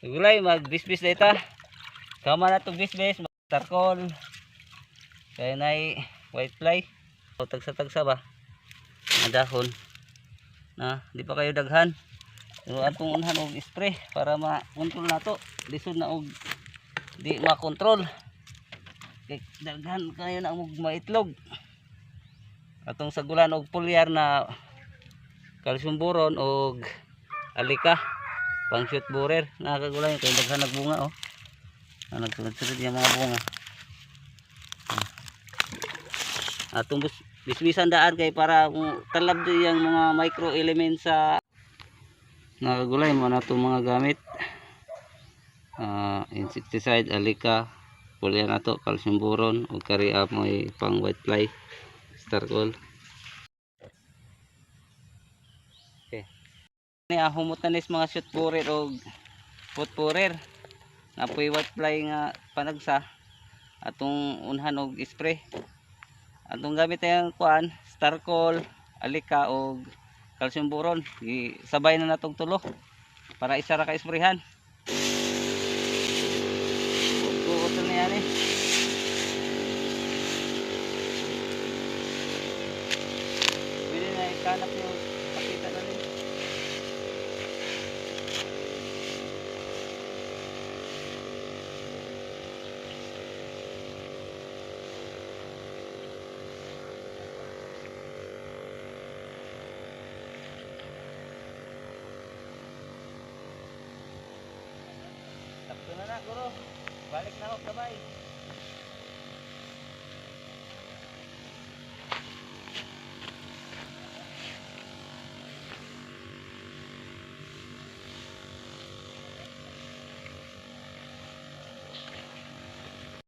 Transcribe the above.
Gulay magbisbis na ita. Kama na itong bisbis, tarkol. Kaya na white fly. O tagsa-tagsa ba? Mga dahon. Na, di pa kayo daghan. Pero atong unhan og spray para ma-control na to. Lisod na og di ma-control. Kay daghan kayo na og maitlog. Atong sagulan og pulyar na calcium boron og alika pang shoot borer. Nakakagulay kay daghan nagbunga oh. Nagsunod-sunod yung mga bunga. Atong bisbisan daan kay para talab do yung mga micro elements sa nakagulay mo na itong mga gamit. Insecticide, alika, pulya na to, calcium boron o kariya mo pang white fly, starcol. Okay. Humot na nis mga shoot borer o foot borer. Napoy white fly nga panagsa atong unhan og spray. Atong gamit ang kuan, starcol, alika og calcium boron. Sabay na natong tulo para isa ra ka isprehan. Utol na yan eh. Pwede na ikanap yung pakita na rin. Tapos na na, guro. Balik na ako, sabay.